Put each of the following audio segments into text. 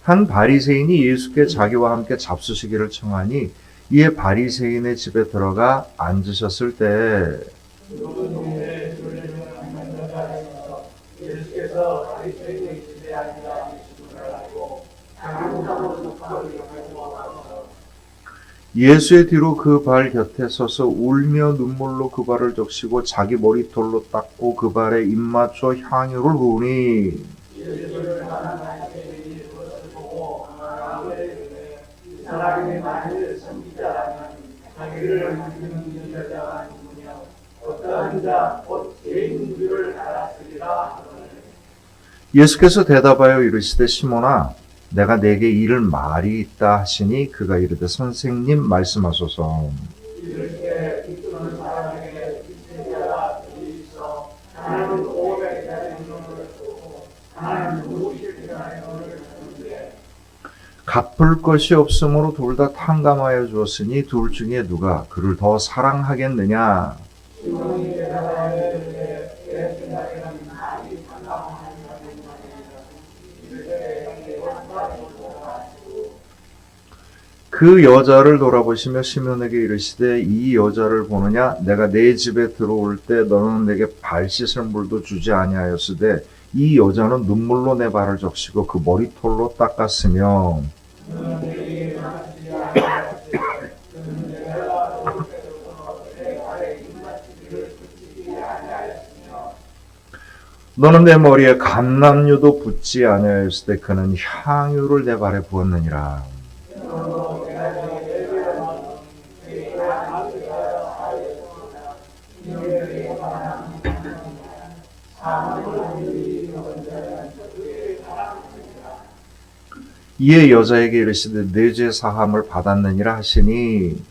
한 바리새인이 예수께 자기와 함께 잡수시기를 청하니 이에 바리새인의 집에 들어가 앉으셨을 때 예수께서 바리새인의 집에 앉아 계심을 알고 장로장으로 밥을 가져와서 예수의 뒤로 그 발 곁에 서서 울며 눈물로 그 발을 적시고 자기 머리털로 닦고 그 발에 입 맞춰 향유를 부으니 예수를 만난 바리새인이 그것을 보고 아무에게 이 사람이 만일 선지자라면 자기를 믿는 여자가 누구냐 어떠한 자 곧 죄인 줄을 알았으리라. 예수께서 대답하여 이르시되 시몬아 내가 내게 이를 말이 있다 하시니 그가 이르되 선생님 말씀하소서. 이렇게 이끄는 사람에게 이세자가 있어 하나는 500짜리 눈을 쓰고 하나는 50짜리 눈을 쓰는데 갚을 것이 없으므로 둘 다 탕감하여 주었으니 둘 중에 누가 그를 더 사랑하겠느냐. 시몬이 대답하여 이르되 내 생각에는 많이 상담하는 그 여자를 돌아보시며 시몬에게 이르시되 이 여자를 보느냐 내가 내 집에 들어올 때 너는 내게 발 씻을 물도 주지 아니하였으되 이 여자는 눈물로 내 발을 적시고 그 머리털로 닦았으며 너는 내 머리에 감람유도 붓지 아니하였을 때 그는 향유를 내 발에 부었느니라. 이에 여자에게 이르시되 내 죄 사함을 받았느니라 하시니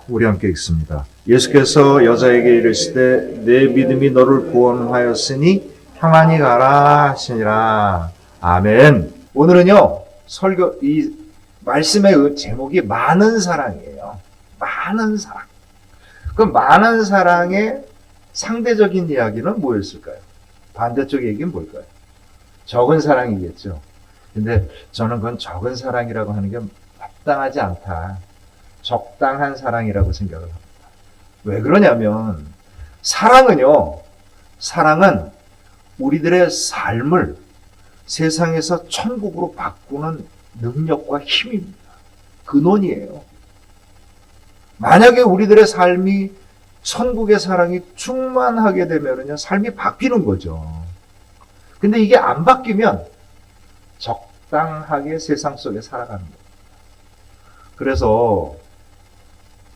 우리 함께 읽습니다. 예수께서 여자에게 이르시되 내 믿음이 너를 구원하였으니 평안히 가라 하시니라. 아멘. 오늘은요 이 말씀의 제목이 많은 사랑이에요. 많은 사랑. 그 많은 사랑의 상대적인 이야기는 뭐였을까요? 반대쪽 얘기는 뭘까요? 적은 사랑이겠죠. 근데 저는 그건 적은 사랑이라고 하는 게 마땅하지 않다. 적당한 사랑이라고 생각을 합니다. 왜 그러냐면 사랑은 우리들의 삶을 세상에서 천국으로 바꾸는 능력과 힘입니다. 근원이에요. 만약에 우리들의 삶이 천국의 사랑이 충만하게 되면요 삶이 바뀌는 거죠. 근데 이게 안 바뀌면 적당하게 세상 속에 살아가는 거예요. 그래서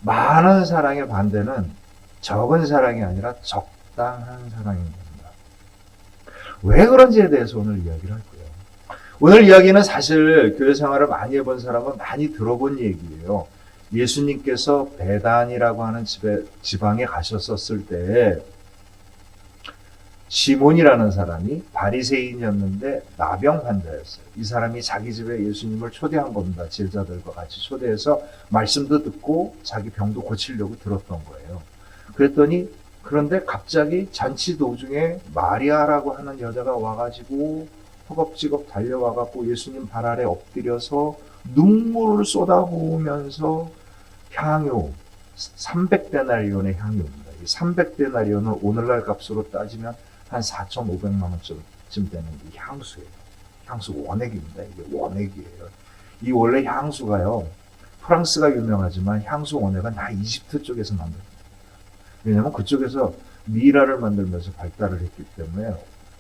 많은 사랑의 반대는 적은 사랑이 아니라 적당한 사랑입니다. 왜 그런지에 대해서 오늘 이야기를 할 거예요. 오늘 이야기는 사실 교회 생활을 많이 해본 사람은 많이 들어본 얘기예요. 예수님께서 베단이라고 하는 지방에 가셨었을 때 시몬이라는 사람이 바리새인이었는데 나병 환자였어요. 이 사람이 자기 집에 예수님을 초대한 겁니다. 제자들과 같이 초대해서 말씀도 듣고 자기 병도 고치려고 들었던 거예요. 그런데 갑자기 잔치 도중에 마리아라고 하는 여자가 와가지고 허겁지겁 달려와갖고 예수님 발 아래 엎드려서 눈물을 쏟아부으면서 향유, 300데나리온의 향유입니다. 이 300데나리온은 오늘날 값으로 따지면 한 4,500만 원쯤 되는 이 향수예요. 향수 원액입니다. 이게 원액이에요. 이 원래 향수가요, 프랑스가 유명하지만 향수 원액은 다 이집트 쪽에서 만듭니다. 왜냐하면 그쪽에서 미라를 만들면서 발달을 했기 때문에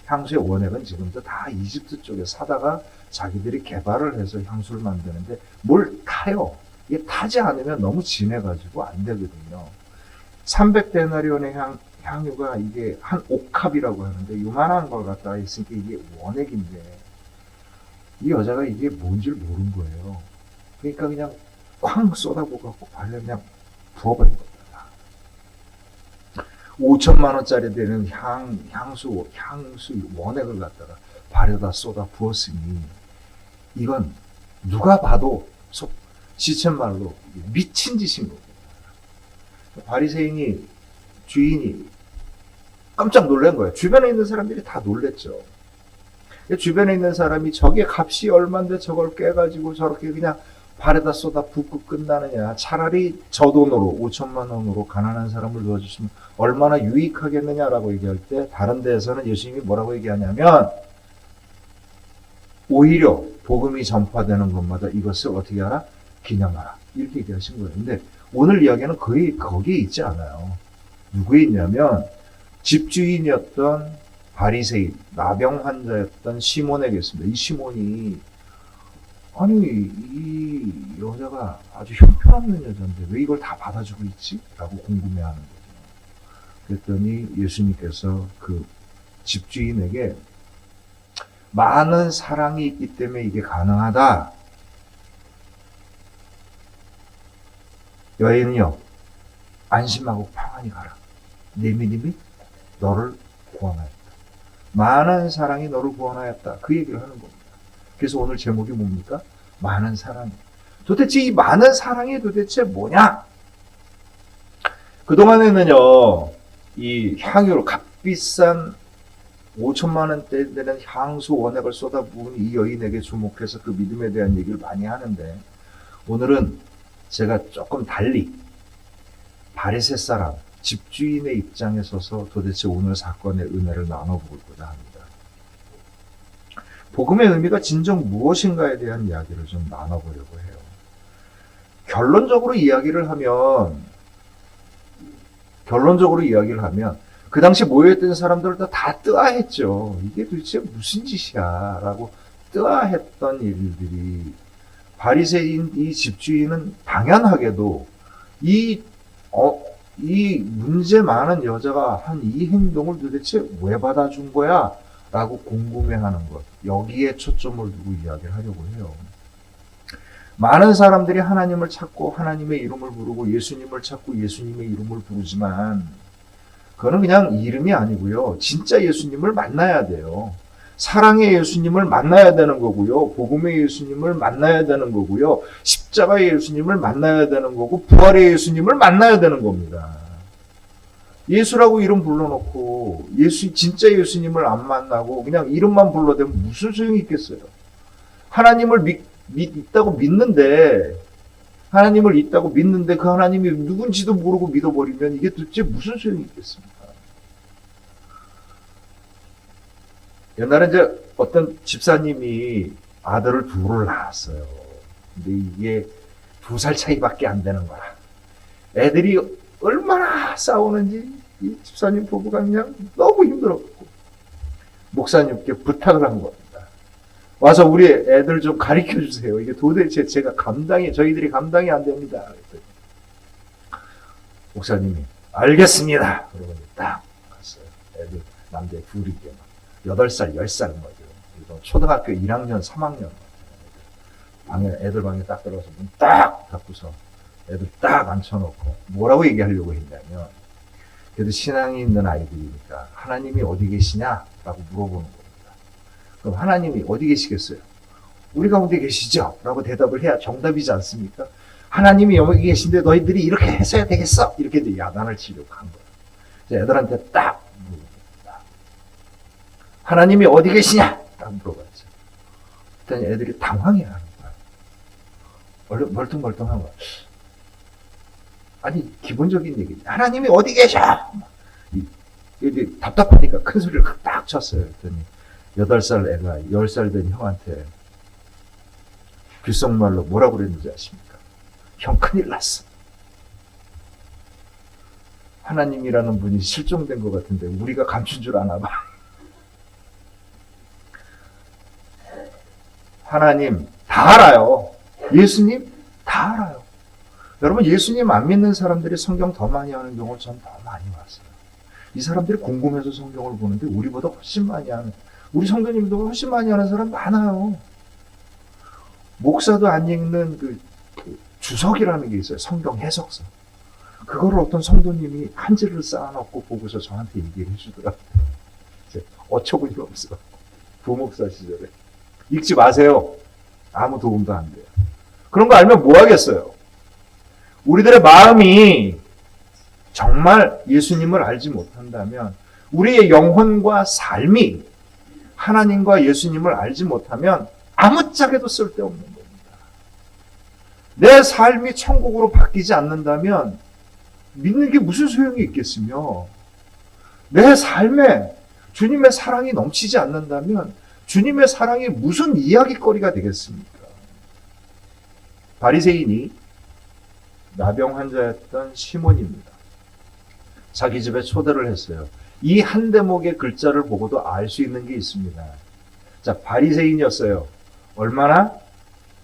향수의 원액은 지금도 다 이집트 쪽에 사다가 자기들이 개발을 해서 향수를 만드는데 뭘 타요. 이게 타지 않으면 너무 진해가지고 안 되거든요. 300데나리온의 향유가 이게 한 옥합이라고 하는데 요만한 걸 갖다가 있으니까 이게 원액인데 이 여자가 이게 뭔지를 모른 거예요. 그러니까 그냥 쾅 쏟아부어갖고 발에 그냥 부어버린 겁니다. 5천만 원짜리 되는 향수 원액을 갖다가 발에다 쏟아 부었으니 이건 누가 봐도 지천말로 미친 짓인 겁니다. 바리새인이 주인이 깜짝 놀란 거예요. 주변에 있는 사람들이 다 놀랬죠. 주변에 있는 사람이 저게 값이 얼만데 저걸 깨가지고 저렇게 그냥 발에다 쏟아 붓고 끝나느냐. 차라리 저 돈으로 5천만 원으로 가난한 사람을 도와주시면 얼마나 유익하겠느냐라고 얘기할 때 다른 데에서는 예수님이 뭐라고 얘기하냐면 오히려 복음이 전파되는 것마다 이것을 어떻게 하라? 기념하라. 이렇게 얘기하신 거예요. 근데 오늘 이야기는 거의 거기에 있지 않아요. 누구에 있냐면 집주인이었던 바리새인, 나병 환자였던 시몬에게 있습니다. 이 시몬이 아니 이 여자가 아주 형편없는 여자인데 왜 이걸 다 받아주고 있지? 라고 궁금해하는 거죠. 그랬더니 예수님께서 그 집주인에게 많은 사랑이 있기 때문에 이게 가능하다. 여인이여 안심하고 평안히 가라. 내 믿음이 너를 구원하였다. 많은 사랑이 너를 구원하였다. 그 얘기를 하는 겁니다. 그래서 오늘 제목이 뭡니까? 많은 사랑이. 도대체 이 많은 사랑이 도대체 뭐냐? 그동안에는요, 이 향유를 값비싼 5천만 원대 되는 향수 원액을 쏟아부은 이 여인에게 주목해서 그 믿음에 대한 얘기를 많이 하는데, 오늘은 제가 조금 달리 바리새 사람, 집주인의 입장에 서서 도대체 오늘 사건의 은혜를 나눠보고자 합니다. 복음의 의미가 진정 무엇인가에 대한 이야기를 좀 나눠보려고 해요. 결론적으로 이야기를 하면 그 당시 모여있던 사람들을 다 뜨아했죠. 이게 도대체 무슨 짓이야 라고 뜨아했던 일들이 바리새인 이 집주인은 당연하게도 이 문제 많은 여자가 한 이 행동을 도대체 왜 받아준 거야? 라고 궁금해하는 것. 여기에 초점을 두고 이야기를 하려고 해요. 많은 사람들이 하나님을 찾고 하나님의 이름을 부르고 예수님을 찾고 예수님의 이름을 부르지만 그거는 그냥 이름이 아니고요. 진짜 예수님을 만나야 돼요. 사랑의 예수님을 만나야 되는 거고요. 복음의 예수님을 만나야 되는 거고요. 십자가의 예수님을 만나야 되는 거고 부활의 예수님을 만나야 되는 겁니다. 예수라고 이름 불러놓고 진짜 예수님을 안 만나고 그냥 이름만 불러대면 무슨 소용이 있겠어요? 하나님을 있다고 믿는데 그 하나님이 누군지도 모르고 믿어버리면 이게 도대체 무슨 소용이 있겠습니까? 옛날에 이제 어떤 집사님이 아들을 둘을 낳았어요. 근데 이게 2살 차이밖에 안 되는 거라. 애들이 얼마나 싸우는지 이 집사님 부부가 그냥 너무 힘들었고 목사님께 부탁을 한 겁니다. 와서 우리 애들 좀 가르쳐 주세요. 이게 도대체 저희들이 감당이 안 됩니다. 그랬더니 목사님이 알겠습니다. 그러고 딱 갔어요. 애들 남자 둘이게 8살, 10살 거죠. 초등학교 1학년, 3학년 애들 방에 딱 들어가서 문 딱 닫고서 애들 딱 앉혀놓고 뭐라고 얘기하려고 했냐면 그래도 신앙이 있는 아이들이니까 하나님이 어디 계시냐라고 물어보는 겁니다. 그럼 하나님이 어디 계시겠어요? 우리 가운데 계시죠? 라고 대답을 해야 정답이지 않습니까? 하나님이 여기 계신데 너희들이 이렇게 했어야 되겠어? 이렇게 이제 야단을 치려고 한 거예요. 애들한테 딱 물어봅니다. 하나님이 어디 계시냐? 딱 물어봤죠. 그랬더니 애들이 당황해하는 거예요. 멀뚱멀뚱한 거예요. 아니 기본적인 얘기. 하나님이 어디 계셔? 이제 답답하니까 큰 소리를 딱 쳤어요. 그랬더니 8살 애가 10살 된 형한테 귓속말로 뭐라고 그랬는지 아십니까? 형 큰일 났어. 하나님이라는 분이 실종된 것 같은데 우리가 감춘 줄 아나 봐. 하나님 다 알아요. 예수님 다 알아요. 여러분 예수님 안 믿는 사람들이 성경 더 많이 하는 경우를 전 더 많이 봤어요. 이 사람들이 궁금해서 성경을 보는데 우리보다 훨씬 많이 하는, 우리 성도님도 훨씬 많이 하는 사람 많아요. 목사도 안 읽는 그 주석이라는 게 있어요. 성경 해석서. 그거를 어떤 성도님이 한 줄을 쌓아놓고 보고서 저한테 얘기를 해주더라고요. 어처구니가 없어. 부목사 시절에. 읽지 마세요. 아무 도움도 안 돼요. 그런 거 알면 뭐 하겠어요? 우리들의 마음이 정말 예수님을 알지 못한다면 우리의 영혼과 삶이 하나님과 예수님을 알지 못하면 아무짝에도 쓸데없는 겁니다. 내 삶이 천국으로 바뀌지 않는다면 믿는 게 무슨 소용이 있겠으며, 내 삶에 주님의 사랑이 넘치지 않는다면 주님의 사랑이 무슨 이야기거리가 되겠습니까? 바리새인이 나병 환자였던 시몬입니다. 자기 집에 초대를 했어요. 이 한 대목의 글자를 보고도 알 수 있는 게 있습니다. 자, 바리새인이었어요. 얼마나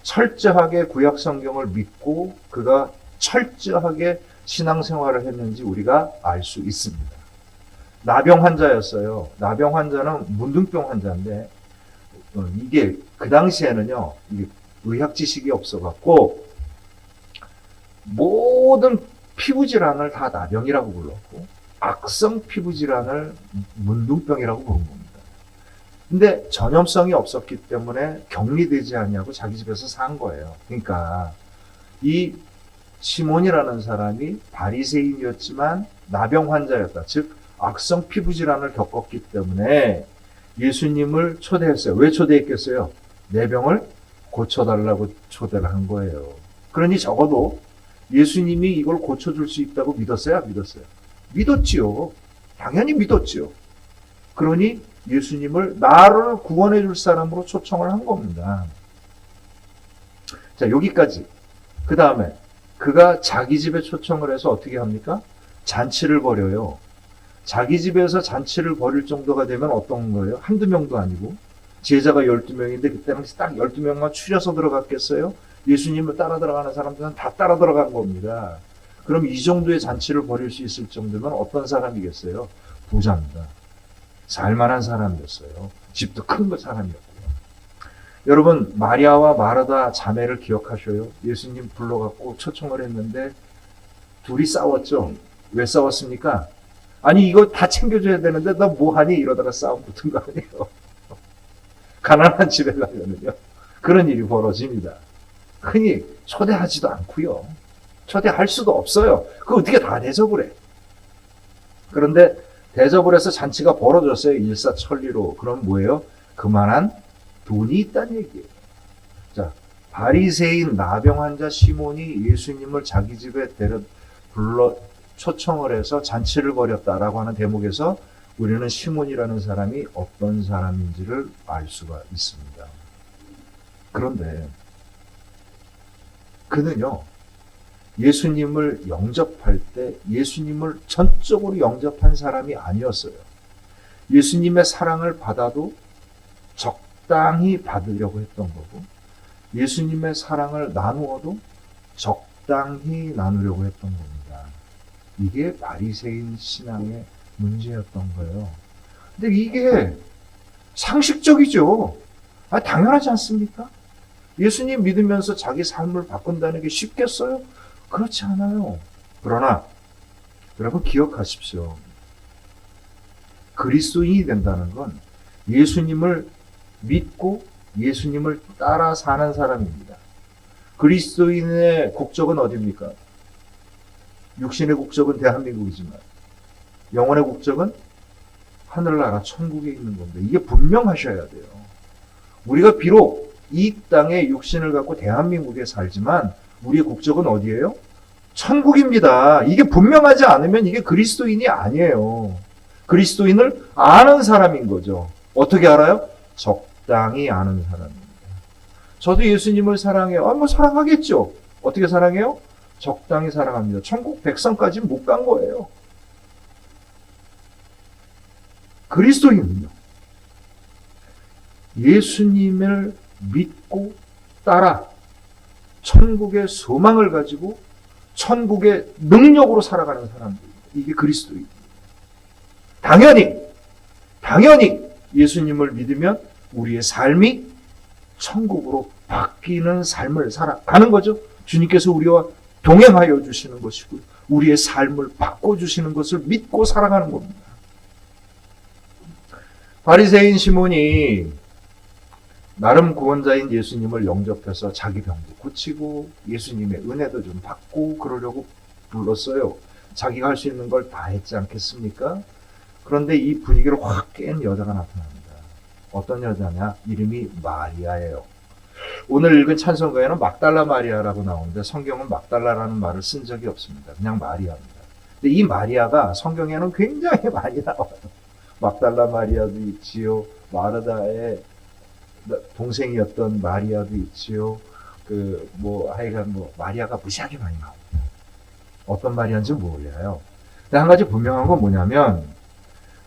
철저하게 구약 성경을 믿고 그가 철저하게 신앙생활을 했는지 우리가 알 수 있습니다. 나병 환자였어요. 나병 환자는 문둥병 환자인데 이게 그 당시에는요, 이게 의학 지식이 없어갖고 모든 피부 질환을 다 나병이라고 불렀고 악성 피부 질환을 문둥병이라고 부른 겁니다. 근데 전염성이 없었기 때문에 격리되지 않냐고 자기 집에서 산 거예요. 그러니까 이 시몬이라는 사람이 바리새인이었지만 나병 환자였다. 즉 악성 피부 질환을 겪었기 때문에 예수님을 초대했어요. 왜 초대했겠어요? 내 병을 고쳐달라고 초대를 한 거예요. 그러니 적어도 예수님이 이걸 고쳐줄 수 있다고 믿었어요? 안 믿었어요? 믿었지요. 당연히 믿었지요. 그러니 예수님을 나를 구원해 줄 사람으로 초청을 한 겁니다. 자, 여기까지. 그 다음에 그가 자기 집에 초청을 해서 어떻게 합니까? 잔치를 벌여요. 자기 집에서 잔치를 벌일 정도가 되면 어떤 거예요? 한두 명도 아니고 제자가 12명인데 그때 당시 딱 12명만 추려서 들어갔겠어요? 예수님을 따라 들어가는 사람들은 다 따라 들어간 겁니다. 그럼 이 정도의 잔치를 벌일 수 있을 정도면 어떤 사람이겠어요? 부자입니다. 살만한 사람이었어요. 집도 큰 거 사람이었고요. 여러분, 마리아와 마르다 자매를 기억하셔요? 예수님 불러갖고 초청을 했는데 둘이 싸웠죠? 왜 싸웠습니까? 아니 이거 다 챙겨줘야 되는데 너 뭐하니? 이러다가 싸움 붙은 거 아니에요. 가난한 집에 가면은요 그런 일이 벌어집니다. 흔히 초대하지도 않고요. 초대할 수도 없어요. 그거 어떻게 다 대접을 해. 그런데 대접을 해서 잔치가 벌어졌어요. 일사천리로. 그럼 뭐예요? 그만한 돈이 있다는 얘기예요. 자, 바리새인 나병 환자 시몬이 예수님을 자기 집에 불러 초청을 해서 잔치를 벌였다라고 하는 대목에서 우리는 시몬이라는 사람이 어떤 사람인지를 알 수가 있습니다. 그런데 그는요, 예수님을 영접할 때 예수님을 전적으로 영접한 사람이 아니었어요. 예수님의 사랑을 받아도 적당히 받으려고 했던 거고, 예수님의 사랑을 나누어도 적당히 나누려고 했던 겁니다. 이게 바리새인 신앙의 문제였던 거예요. 근데 이게 상식적이죠. 당연하지 않습니까? 예수님 믿으면서 자기 삶을 바꾼다는 게 쉽겠어요? 그렇지 않아요. 그러나 여러분 기억하십시오. 그리스도인이 된다는 건 예수님을 믿고 예수님을 따라 사는 사람입니다. 그리스도인의 국적은 어디입니까? 육신의 국적은 대한민국이지만 영혼의 국적은 하늘나라 천국에 있는 겁니다. 이게 분명하셔야 돼요. 우리가 비록 이 땅에 육신을 갖고 대한민국에 살지만 우리의 국적은 어디예요? 천국입니다. 이게 분명하지 않으면 이게 그리스도인이 아니에요. 그리스도인을 아는 사람인 거죠. 어떻게 알아요? 적당히 아는 사람입니다. 저도 예수님을 사랑해요. 뭐 사랑하겠죠. 어떻게 사랑해요? 적당히 사랑합니다. 천국 백성까지는 못 간 거예요. 그리스도인은요, 예수님을 믿고 따라 천국의 소망을 가지고 천국의 능력으로 살아가는 사람들입니다. 이게 그리스도입니다. 당연히 예수님을 믿으면 우리의 삶이 천국으로 바뀌는 삶을 살아가는 거죠. 주님께서 우리와 동행하여 주시는 것이고 우리의 삶을 바꿔주시는 것을 믿고 살아가는 겁니다. 바리새인 시몬이 나름 구원자인 예수님을 영접해서 자기 병도 고치고 예수님의 은혜도 좀 받고 그러려고 불렀어요. 자기가 할 수 있는 걸 다 했지 않겠습니까? 그런데 이 분위기를 확 깬 여자가 나타납니다. 어떤 여자냐? 이름이 마리아예요. 오늘 읽은 찬송가에는 막달라 마리아라고 나오는데 성경은 막달라라는 말을 쓴 적이 없습니다. 그냥 마리아입니다. 근데 이 마리아가 성경에는 굉장히 많이 나와요. 막달라 마리아도 있지요. 마르다의 동생이었던 마리아도 있지요. 하여간 마리아가 무지하게 많이 나옵니다. 어떤 마리아인지 몰라요. 근데 한 가지 분명한 건 뭐냐면,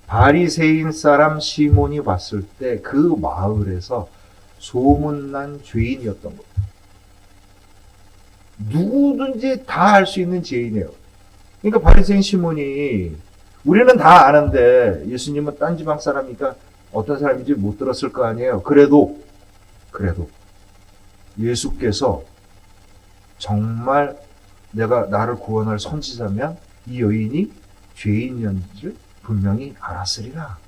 바리새인 사람 시몬이 봤을 때 그 마을에서 소문난 죄인이었던 겁니다. 누구든지 다 알 수 있는 죄인이에요. 그러니까 바리새인 시몬이, 우리는 다 아는데 예수님은 딴 지방 사람이니까 어떤 사람인지 못 들었을 거 아니에요. 그래도 예수께서 정말 나를 구원할 선지자면 이 여인이 죄인이었는지를 분명히 알았으리라.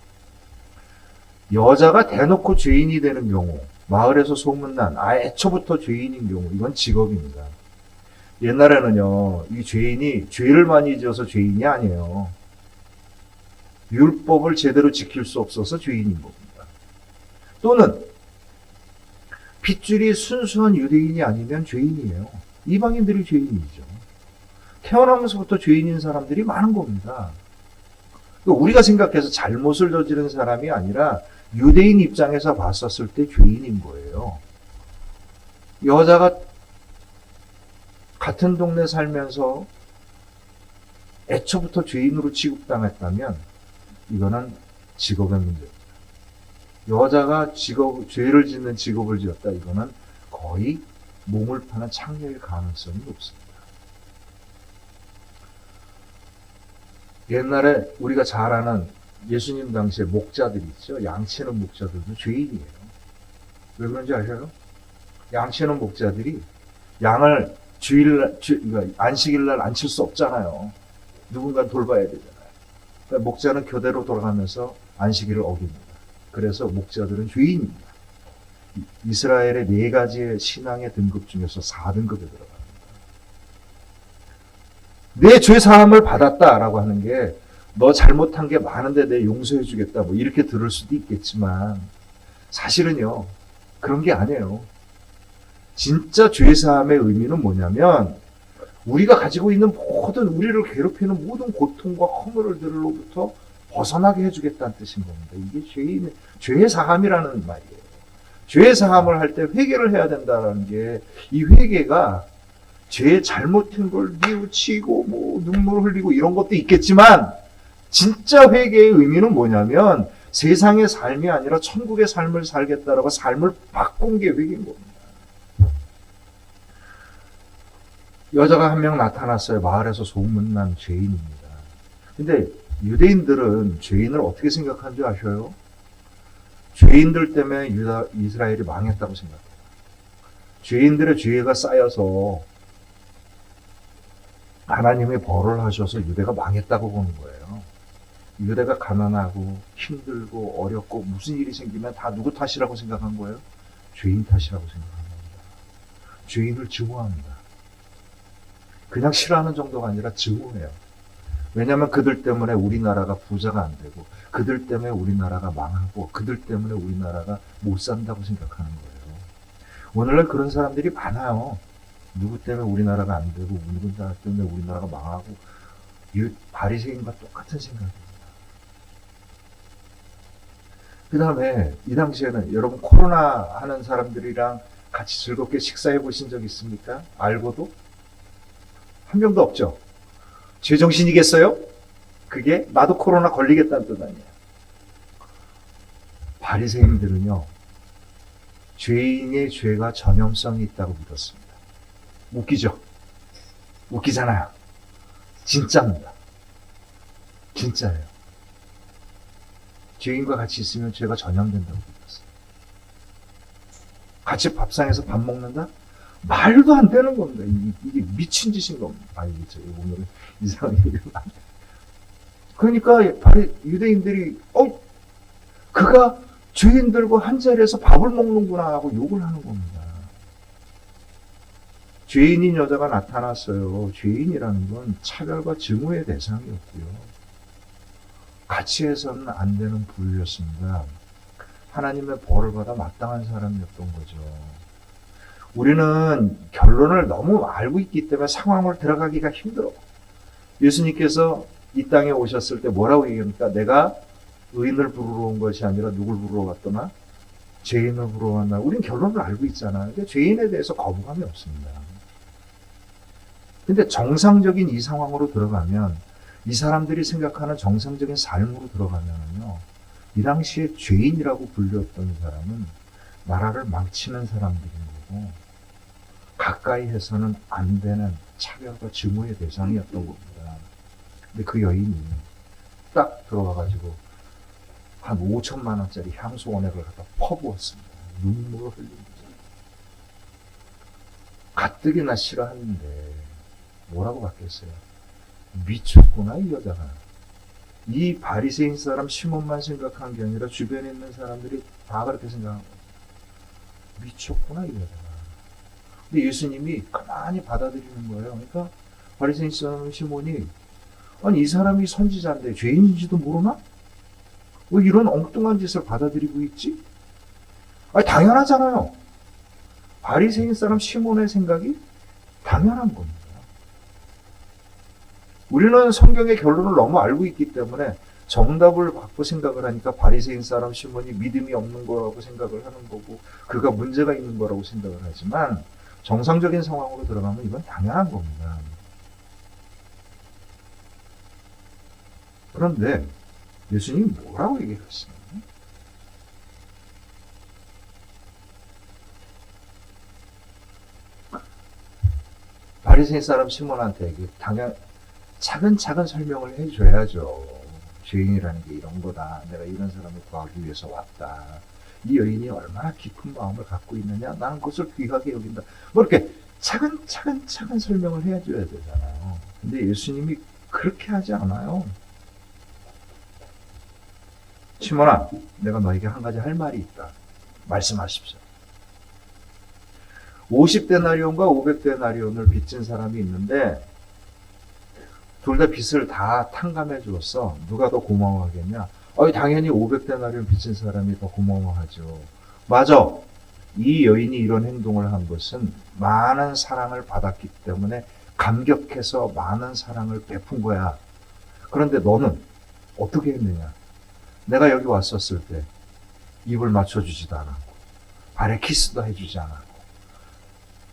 여자가 대놓고 죄인이 되는 경우, 마을에서 소문난 애초부터 죄인인 경우, 이건 직업입니다. 옛날에는요, 이 죄인이 죄를 많이 지어서 죄인이 아니에요. 율법을 제대로 지킬 수 없어서 죄인인 겁니다. 또는 핏줄이 순수한 유대인이 아니면 죄인이에요. 이방인들이 죄인이죠. 태어나면서부터 죄인인 사람들이 많은 겁니다. 우리가 생각해서 잘못을 저지른 사람이 아니라 유대인 입장에서 봤었을 때 죄인인 거예요. 여자가 같은 동네 살면서 애초부터 죄인으로 취급당했다면 이거는 직업의 문제입니다. 여자가 죄를 짓는 직업을 지었다. 이거는 거의 몸을 파는 창녀일 가능성이 높습니다. 옛날에 우리가 잘 아는 예수님 당시에 목자들이 있죠. 양치는 목자들도 죄인이에요. 왜 그런지 아세요? 양치는 목자들이 양을 안식일날 안 칠 수 없잖아요. 누군가 돌봐야 되잖아요. 그러니까 목자는 교대로 돌아가면서 안식일을 어깁니다. 그래서 목자들은 죄인입니다. 이스라엘의 4가지의 신앙의 등급 중에서 4등급에 들어갑니다. 내 죄 사함을 받았다라고 하는 게 너 잘못한 게 많은데 내 용서해 주겠다 이렇게 들을 수도 있겠지만 사실은요 그런 게 아니에요. 진짜 죄 사함의 의미는 뭐냐면 우리가 가지고 있는 모든 우리를 괴롭히는 모든 고통과 허물들로부터 벗어나게 해주겠다는 뜻인 겁니다. 이게 죄의 사함이라는 말이에요. 죄의 사함을 할 때 회개를 해야 된다는 게 이 회개가 죄 잘못한 걸 뉘우치고 눈물 흘리고 이런 것도 있겠지만 진짜 회개의 의미는 뭐냐면 세상의 삶이 아니라 천국의 삶을 살겠다라고 삶을 바꾼 게 회개인 겁니다. 여자가 한 명 나타났어요. 마을에서 소문난 죄인입니다. 근데 유대인들은 죄인을 어떻게 생각하는 줄 아셔요? 죄인들 때문에 이스라엘이 망했다고 생각해요. 죄인들의 죄가 쌓여서 하나님이 벌을 하셔서 유대가 망했다고 보는 거예요. 유대가 가난하고 힘들고 어렵고 무슨 일이 생기면 다 누구 탓이라고 생각한 거예요? 죄인 탓이라고 생각합니다. 죄인을 증오합니다. 그냥 싫어하는 정도가 아니라 증오해요. 왜냐하면 그들 때문에 우리나라가 부자가 안 되고 그들 때문에 우리나라가 망하고 그들 때문에 우리나라가 못 산다고 생각하는 거예요. 오늘날 그런 사람들이 많아요. 누구 때문에 우리나라가 안 되고 누구 때문에 우리나라가 망하고 이 바리새인과 똑같은 생각입니다. 그 다음에 이 당시에는 여러분 코로나 하는 사람들이랑 같이 즐겁게 식사해 보신 적 있습니까? 알고도? 한 명도 없죠. 제정신이겠어요? 그게 나도 코로나 걸리겠다는 뜻 아니에요. 바리새인들은요. 죄인의 죄가 전염성이 있다고 믿었습니다. 웃기죠? 웃기잖아요. 진짜입니다. 진짜예요. 죄인과 같이 있으면 죄가 전염된다고 믿었어요. 같이 밥상에서 밥 먹는다? 말도 안 되는 겁니다. 이게 미친 짓인 겁니다. 이게 오늘은 이상한 얘기를 안 해요. 그러니까 유대인들이 그가 죄인들과 한 자리에서 밥을 먹는구나 하고 욕을 하는 겁니다. 죄인인 여자가 나타났어요. 죄인이라는 건 차별과 증오의 대상이었고요. 같이 해서는 안 되는 부류였습니다. 하나님의 벌을 받아 마땅한 사람이었던 거죠. 우리는 결론을 너무 알고 있기 때문에 상황을 들어가기가 힘들어. 예수님께서 이 땅에 오셨을 때 뭐라고 얘기합니까? 내가 의인을 부르러 온 것이 아니라 누굴 부르러 왔더나? 죄인을 부르러 왔나? 우린 결론을 알고 있잖아요. 근데 죄인에 대해서 거부감이 없습니다. 근데 정상적인 이 상황으로 들어가면, 이 사람들이 생각하는 정상적인 삶으로 들어가면요, 이 당시에 죄인이라고 불렸던 사람은 나라를 망치는 사람들인 거고, 가까이 해서는 안 되는 차별과 증오의 대상이었던 겁니다. 근데 그 여인이 딱 들어와가지고 한 5천만 원짜리 향수 원액을 갖다 퍼부었습니다. 눈물을 흘립니다. 가뜩이나 싫어하는데 뭐라고 받겠어요? 미쳤구나 이 여자가. 이 바리새인 사람 시몬만 생각한 게 아니라 주변에 있는 사람들이 다 그렇게 생각한 거예요. 미쳤구나 이 여자가. 근데 예수님이 가만히 받아들이는 거예요. 그러니까 바리새인 사람 시몬이, 아니 이 사람이 선지자인데 죄인인지도 모르나? 왜 이런 엉뚱한 짓을 받아들이고 있지? 아니 당연하잖아요. 바리새인 사람 시몬의 생각이 당연한 겁니다. 우리는 성경의 결론을 너무 알고 있기 때문에 정답을 받고 생각을 하니까 바리새인 사람 시몬이 믿음이 없는 거라고 생각을 하는 거고, 그가 문제가 있는 거라고 생각을 하지만, 정상적인 상황으로 들어가면 이건 당연한 겁니다. 그런데 예수님이 뭐라고 얘기를 했습니까? 바리새인 사람 시몬한테 당연 차근차근 설명을 해줘야죠. 죄인이라는 게 이런 거다. 내가 이런 사람을 구하기 위해서 왔다. 이 여인이 얼마나 깊은 마음을 갖고 있느냐. 나는 그것을 귀하게 여긴다. 뭐 이렇게 차근차근 설명을 해줘야 되잖아요. 근데 예수님이 그렇게 하지 않아요. 시몬아, 내가 너에게 한 가지 할 말이 있다. 말씀하십시오. 50데나리온과 500데나리온을 빚진 사람이 있는데 둘 다 빚을 다 탕감해 줬어. 누가 더 고마워하겠냐? 당연히 500데나리온 빚진 사람이 더 고마워하죠. 맞아. 이 여인이 이런 행동을 한 것은 많은 사랑을 받았기 때문에 감격해서 많은 사랑을 베푼 거야. 그런데 너는 어떻게 했느냐? 내가 여기 왔었을 때 입을 맞춰주지도 않았고 발에 키스도 해주지 않았고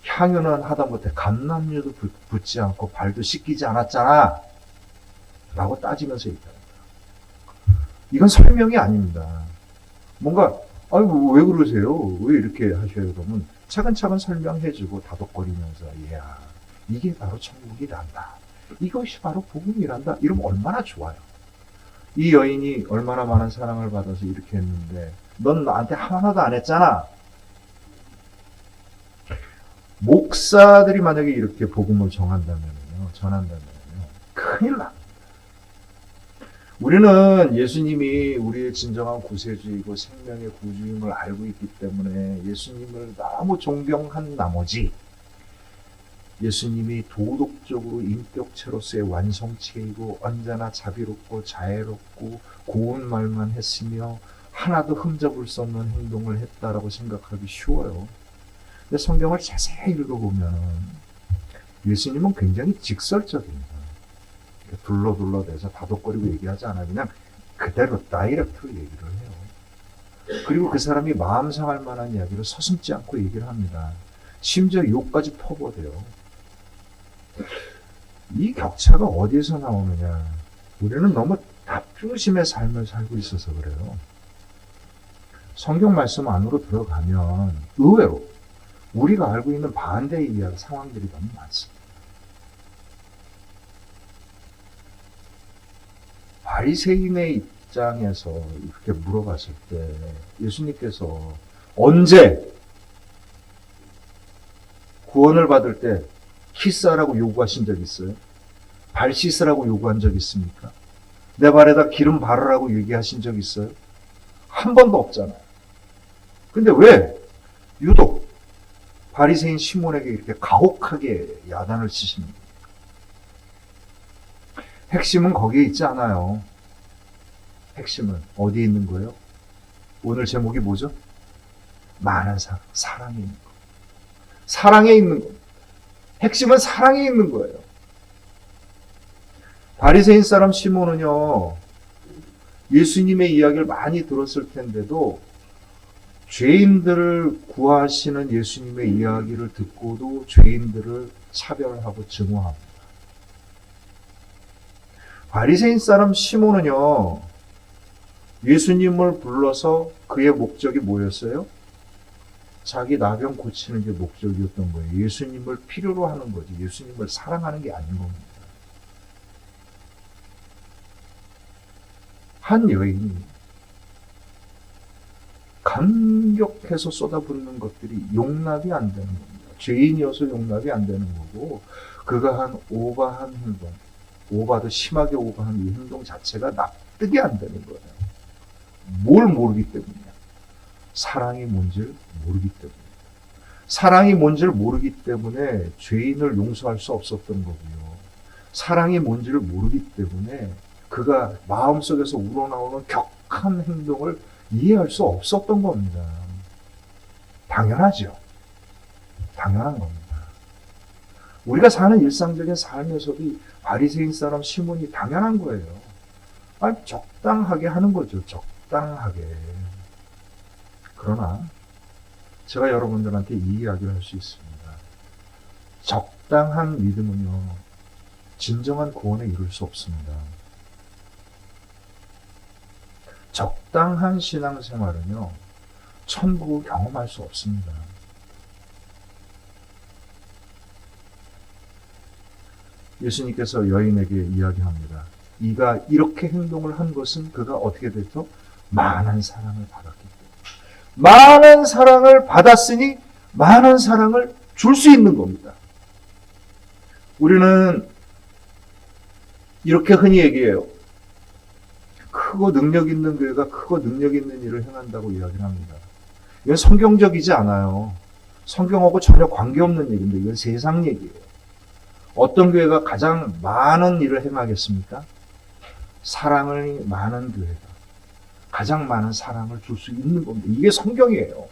향유는 하다못해 감람유도 붓지 않고 발도 씻기지 않았잖아 라고 따지면서 얘기합니다. 이건 설명이 아닙니다. 뭔가 왜 그러세요? 왜 이렇게 하셔요? 그러면 차근차근 설명해주고 다독거리면서 이야 이게 바로 천국이란다. 이것이 바로 복음이란다. 이러면 얼마나 좋아요. 이 여인이 얼마나 많은 사랑을 받아서 이렇게 했는데 넌 나한테 하나도 안 했잖아. 목사들이 만약에 이렇게 복음을 전한다면요, 큰일 납니다. 우리는 예수님이 우리의 진정한 구세주이고 생명의 구주임을 알고 있기 때문에 예수님을 너무 존경한 나머지 예수님이 도덕적으로 인격체로서의 완성체이고 언제나 자비롭고 자애롭고 고운 말만 했으며 하나도 흠잡을 수 없는 행동을 했다라고 생각하기 쉬워요. 근데 성경을 자세히 읽어보면 예수님은 굉장히 직설적입니다. 둘러대서 다독거리고 얘기하지 않아요. 그냥 그대로 다이렉트로 얘기를 해요. 그리고 그 사람이 마음 상할 만한 이야기를 서슴지 않고 얘기를 합니다. 심지어 욕까지 퍼부어대요. 이 격차가 어디에서 나오느냐? 우리는 너무 답중심의 삶을 살고 있어서 그래요. 성경 말씀 안으로 들어가면 의외로 우리가 알고 있는 반대의 이야기 상황들이 너무 많습니다. 바리새인의 입장에서 이렇게 물어봤을 때 예수님께서 언제 구원을 받을 때 키스하라고 요구하신 적 있어요? 발 씻으라고 요구한 적 있습니까? 내 발에다 기름 바르라고 얘기하신 적 있어요? 한 번도 없잖아요. 근데 왜 유독 바리새인 시몬에게 이렇게 가혹하게 야단을 치십니까? 핵심은 거기에 있지 않아요. 핵심은 어디에 있는 거예요? 오늘 제목이 뭐죠? 많은 사랑, 사랑에 있는 거. 사랑에 있는 거. 핵심은 사랑에 있는 거예요. 바리새인 사람 시몬은요, 예수님의 이야기를 많이 들었을 텐데도 죄인들을 구하시는 예수님의 이야기를 듣고도 죄인들을 차별하고 증오합니다. 바리새인 사람 시몬은요, 예수님을 불러서 그의 목적이 뭐였어요? 자기 나병 고치는 게 목적이었던 거예요. 예수님을 필요로 하는 거지. 예수님을 사랑하는 게 아닌 겁니다. 한 여인이 감격해서 쏟아붓는 것들이 용납이 안 되는 겁니다. 죄인이어서 용납이 안 되는 거고, 그가 한 오바한 행동, 오바도 심하게 오바한 이 행동 자체가 납득이 안 되는 거예요. 뭘 모르기 때문이야. 사랑이 뭔지를 모르기 때문에. 사랑이 뭔지를 모르기 때문에 죄인을 용서할 수 없었던 거고요. 사랑이 뭔지를 모르기 때문에 그가 마음속에서 우러나오는 격한 행동을 이해할 수 없었던 겁니다. 당연하죠. 당연한 겁니다. 우리가 사는 일상적인 삶에서도 이 바리새인 사람 시몬이 당연한 거예요. 아니, 적당하게 하는 거죠. 적당하게. 그러나 제가 여러분들한테 이 이야기를 할 수 있습니다. 적당한 믿음은요, 진정한 구원에 이룰 수 없습니다. 적당한 신앙생활은요, 천국을 경험할 수 없습니다. 예수님께서 여인에게 이야기합니다. 이가 이렇게 행동을 한 것은 그가 어떻게 됐죠? 많은 사랑을 받았기 때문에. 많은 사랑을 받았으니 많은 사랑을 줄 수 있는 겁니다. 우리는 이렇게 흔히 얘기해요. 크고 능력 있는 교회가 크고 능력 있는 일을 행한다고 이야기를 합니다. 이건 성경적이지 않아요. 성경하고 전혀 관계없는 얘기인데 이건 세상 얘기예요. 어떤 교회가 가장 많은 일을 행하겠습니까? 사랑을 많은 교회가 가장 많은 사랑을 줄 수 있는 겁니다. 이게 성경이에요.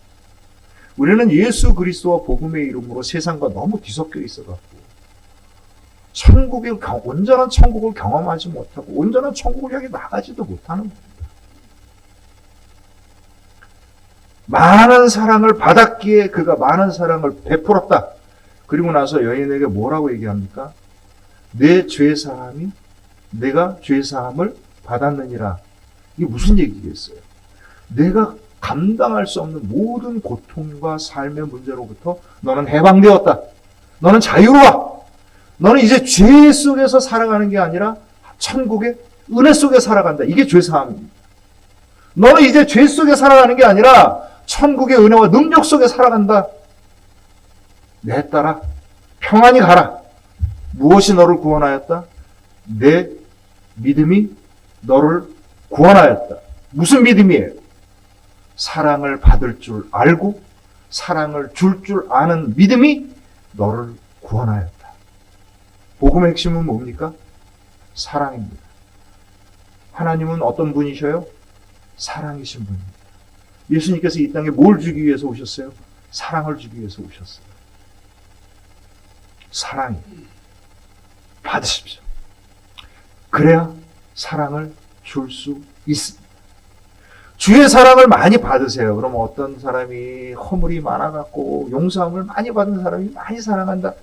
우리는 예수 그리스도와 복음의 이름으로 세상과 너무 뒤섞여 있어갖고 온전한 천국을 경험하지 못하고 온전한 천국을 향해 나가지도 못하는 겁니다. 많은 사랑을 받았기에 그가 많은 사랑을 베풀었다. 그리고 나서 여인에게 뭐라고 얘기합니까? 내 죄사함이 내가 죄사함을 받았느니라. 이게 무슨 얘기겠어요? 내가 감당할 수 없는 모든 고통과 삶의 문제로부터 너는 해방되었다. 너는 자유로워. 너는 이제 죄 속에서 살아가는 게 아니라 천국의 은혜 속에 살아간다. 이게 죄사함입니다. 너는 이제 죄 속에 살아가는 게 아니라 천국의 은혜와 능력 속에 살아간다. 내 딸아, 평안히 가라. 무엇이 너를 구원하였다? 내 믿음이 너를 구원하였다. 무슨 믿음이에요? 사랑을 받을 줄 알고 사랑을 줄 줄 아는 믿음이 너를 구원하였다. 복음의 핵심은 뭡니까? 사랑입니다. 하나님은 어떤 분이셔요? 사랑이신 분입니다. 예수님께서 이 땅에 뭘 주기 위해서 오셨어요? 사랑을 주기 위해서 오셨어요. 사랑이 받으십시오. 그래야 사랑을 줄 수 있습니다. 주의 사랑을 많이 받으세요. 그럼 어떤 사람이 허물이 많아갖고 용서함을 많이 받은 사람이 많이 사랑한다.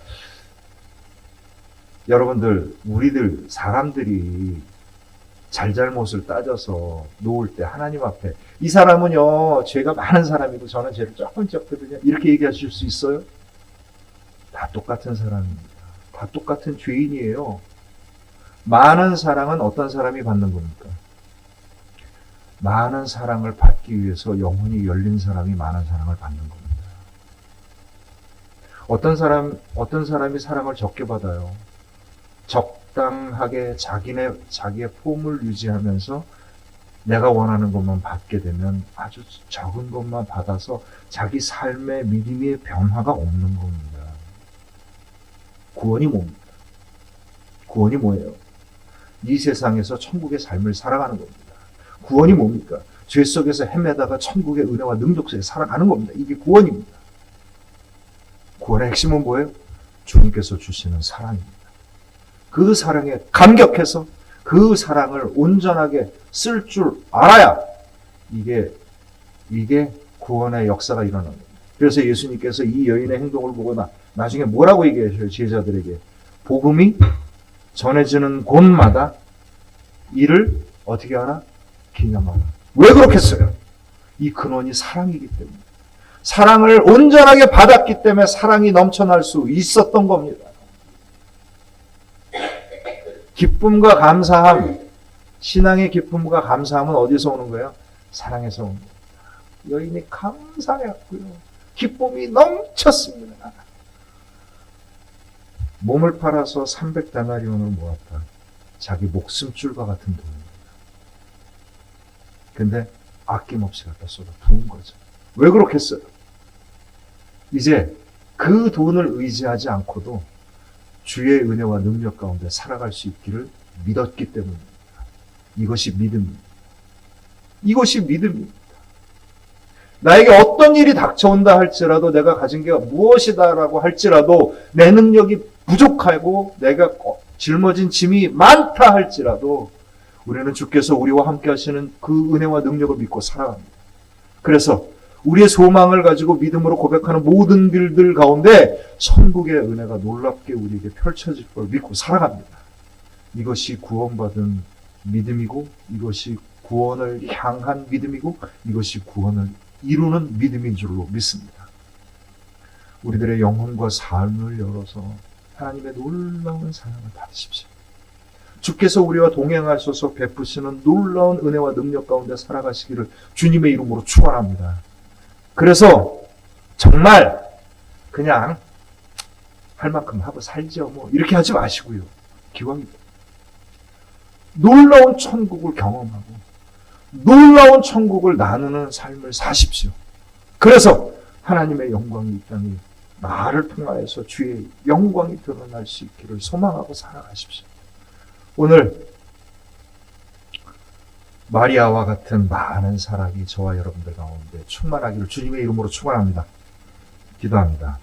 여러분들, 우리들 사람들이 잘잘못을 따져서 놓을 때 하나님 앞에 이 사람은요 죄가 많은 사람이고 저는 죄를 조금 적거든요. 이렇게 얘기하실 수 있어요? 다 똑같은 사람입니다. 다 똑같은 죄인이에요. 많은 사랑은 어떤 사람이 받는 겁니까? 많은 사랑을 받기 위해서 영혼이 열린 사람이 많은 사랑을 받는 겁니다. 어떤 사람이 사랑을 적게 받아요. 적당하게 자기의 폼을 유지하면서 내가 원하는 것만 받게 되면 아주 적은 것만 받아서 자기 삶의 믿음의 변화가 없는 겁니다. 구원이 뭡니까? 구원이 뭐예요? 이 세상에서 천국의 삶을 살아가는 겁니다. 구원이 뭡니까? 죄 속에서 헤매다가 천국의 은혜와 능력 속에 살아가는 겁니다. 이게 구원입니다. 구원의 핵심은 뭐예요? 주님께서 주시는 사랑입니다. 그 사랑에 감격해서 그 사랑을 온전하게 쓸 줄 알아야 이게 구원의 역사가 일어나는 겁니다. 그래서 예수님께서 이 여인의 행동을 보고 나중에 뭐라고 얘기하셔요? 제자들에게. 복음이 전해지는 곳마다 이를 어떻게 하나? 기념하라. 왜 그렇겠어요? 이 근원이 사랑이기 때문에. 사랑을 온전하게 받았기 때문에 사랑이 넘쳐날 수 있었던 겁니다. 기쁨과 감사함, 신앙의 기쁨과 감사함은 어디서 오는 거예요? 사랑에서 오는 겁니다. 여인이 감사했고요. 기쁨이 넘쳤습니다. 몸을 팔아서 300데나리온을 모았다. 자기 목숨줄과 같은 돈입니다. 근데 아낌없이 갖다 쏟아 부은 거죠. 왜 그렇겠어요? 이제 그 돈을 의지하지 않고도 주의 은혜와 능력 가운데 살아갈 수 있기를 믿었기 때문입니다. 이것이 믿음입니다. 이것이 믿음입니다. 나에게 어떤 일이 닥쳐온다 할지라도 내가 가진 게 무엇이다라고 할지라도 내 능력이 부족하고 내가 짊어진 짐이 많다 할지라도 우리는 주께서 우리와 함께 하시는 그 은혜와 능력을 믿고 살아갑니다. 그래서 우리의 소망을 가지고 믿음으로 고백하는 모든 길들 가운데 천국의 은혜가 놀랍게 우리에게 펼쳐질 걸 믿고 살아갑니다. 이것이 구원받은 믿음이고 이것이 구원을 향한 믿음이고 이것이 구원을 이루는 믿음인 줄로 믿습니다. 우리들의 영혼과 삶을 열어서 하나님의 놀라운 사랑을 받으십시오. 주께서 우리와 동행하셔서 베푸시는 놀라운 은혜와 능력 가운데 살아가시기를 주님의 이름으로 축원합니다. 그래서 정말 그냥 할 만큼 하고 살죠. 뭐 이렇게 하지 마시고요. 기왕이면 놀라운 천국을 경험하고 놀라운 천국을 나누는 삶을 사십시오. 그래서 하나님의 영광이 이 땅에 나를 통하여서 주의 영광이 드러날 수 있기를 소망하고 살아가십시오. 오늘 마리아와 같은 많은 사랑이 저와 여러분들 가운데 충만하기를 주님의 이름으로 축원합니다. 기도합니다.